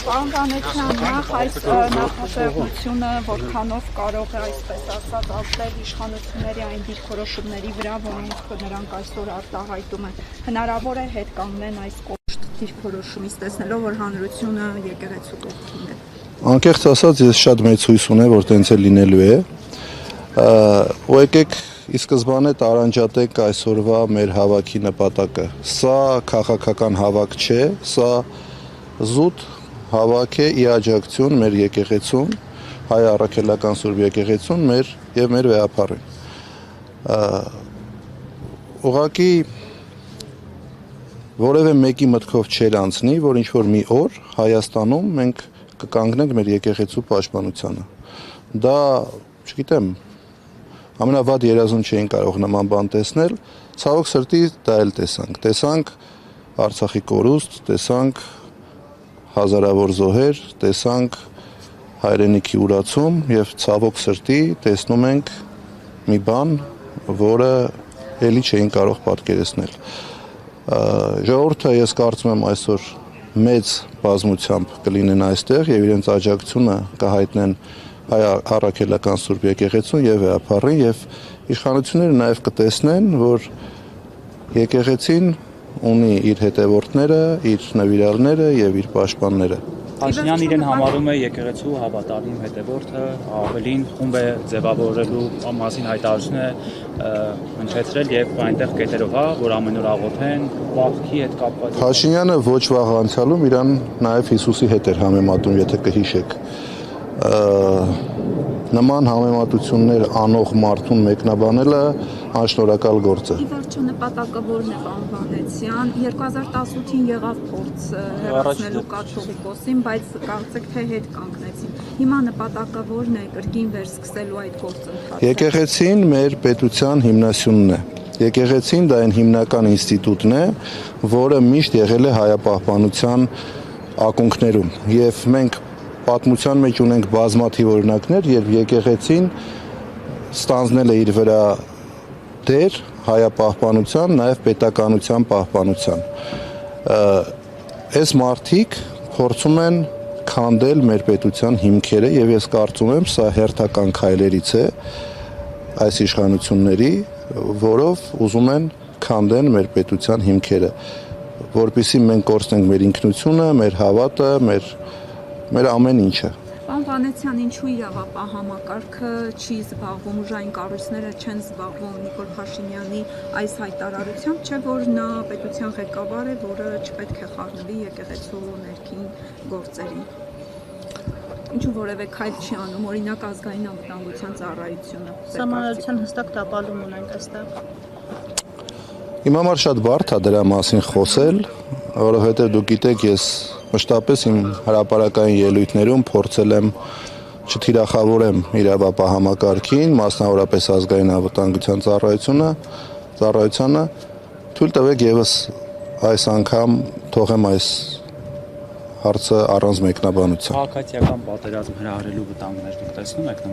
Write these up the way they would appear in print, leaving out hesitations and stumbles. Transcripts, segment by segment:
Պարոն Վանեցյան, նախ այս նախաձեռնությունը որքանով կարող է այսպես ասած ազդել իշխանությունների այն դիրքորոշումների վրա, որոնք նրանք այսօր արտահայտում են, հնարավոր է հետ կանգնեն այս կոշտ դիրքորոշումից, տեսնելով, որ հանրությունը եկեղեցու կողքին է։ Անկեղծ ասած, ես շատ մեծ հույս ունեմ, որ տենց էլ լինելու է։ Ու եկեք ի սկզբանե տարանջատենք այսօրվա մեր հավաքի նպատակը։ Սա քաղաքական հավաք չէ, սա զուտ հավաք է ի աջակցություն մեր եկեղեցուն, հայ առաքելական Սուրբ եկեղեցուն եւ մեր վեհապարին։ Ուղղակի որևէ մեկի մտքով չեր անցնի, որ ինչ որ մի օր Հայաստանում մենք կկանգնենք մեր եկեղեցու պաշտպանությանը։ Դա, չգիտեմ, ամենավատ երազում չէին կարող նման բան տեսնել, ցավոք սրտի դա էլ տեսանք Արցախի կորուստ, տեսանք հազարավոր զոհեր, տեսանք հայրենիքի ուրացում եւ ցավոք սրտի տեսնում ենք մի բան, որը ելի չէին կարող պատկերացնել։ Ժողովուրդը ես կարծում եմ այսօր մեծ բազմությամբ կլինեն այստեղ եւ իրենց աջակցությունը կհայտնեն հայ առաքելական Սուրբ եկեղեցուն եւ վեհապարին եւ իշխանությունները նաեւ կտեսնեն, որ եկեղեցին ունի իր հետևորդները, իր նվիրալները եւ իր պաշտպանները։ Փաշինյանն իրեն համարում է եկեղեցու հավատարիմ հետևորդը, ավելին խումբ է ձևավորելու մասին հայտարարություն է հնչեցրել եւ այնտեղ կետերով, որ ամեն օր աղոթեն, վախքի հետ կապված։ Փաշինյանը ոչ վաղ անցյալում իրան նաեւ Հիսուսի հետ էր համեմատում, եթե կհիշեք։ Նման համեմատություններ անող մարդուն մեկնաբանելը անշնորհակալ գործ է։ Ի վերջո նպատակը որն է, պարոն Վանեցյան, 2018-ին եղավ փորձ հեռացնելու կաթողիկոսին, բայց կարծեք թե հետ կանգնեցին։ Հիմա նպատակը որն է, կրկին վերսկսելու այդ գործընթացը։ Եկեղեցին մեր պետության հիմնասյունն է։ Եկեղեցին դա այն հիմնական ինստիտուտն է, որը միշտ եղել է հայապահպանության ակունքներում, եւ մենք պատմության մեջ ունենք բազմաթիվ օրինակներ, երբ եկեղեցին ստանձնել է իր վրա դեր հայապահպանության, նաև պետականության պահպանության։ Այս մարդիկ փորձում են քանդել մեր պետության հիմքերը եւ ես կարծում եմ սա հերթական քայլերից է այս իշխանությունների, որով ուզում են քանդեն մեր պետության հիմքերը, որպեսզի մենք կորցնենք մեր ինքնությունը, մեր հավատը, մեր ամեն ինչը։ Պարոն Վանեցյան, ինչու իրավապահ համակարգը չի զբաղվում, ուժային կառույցները չեն զբաղվում Նիկոլ Փաշինյանի այս հայտարարությամբ, չէ՞ որ նա պետության ղեկավար է, որը չպետք է խառնվի եկեղեցու ներքին գործերին։ Ինչու որևէ քայլ չի անում, օրինակ ազգային անվտանգության ծառայությունը։ Սահմանադրության հստակ տապալում ունենք այստեղ։ Իմ համար շատ բարդ է դրա մասին խոսել, որովհետև դուք գիտեք, ես մշտապես իմ հրապարակային ելույթներում փորձել եմ չթիրախավորեմ իրավապահ համակարգին, մասնավորապես ազգային անվտանգության ծառայությանը, թույլ տվեք եւս այս անգամ թողեմ այս հարցը առանց մեկնաբանության։ Քաղաքացիական պատերազմ հրահրելու վտանգներ դուք տեսնում եք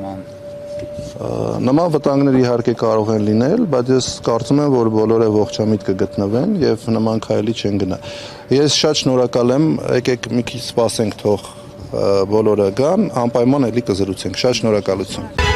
Նման վտանգներ իհարկե կարող են լինել, բայց ես կարծում եմ, որ բոլորը ողջամիտ կգտնվեն եւ նման քայլի չեն գնա։ Ես շատ շնորհակալ եմ, եկեք մի քիչ սպասենք, թող բոլորը գան, անպայման էլի կզրուցենք։ Շատ շնորհակալություն։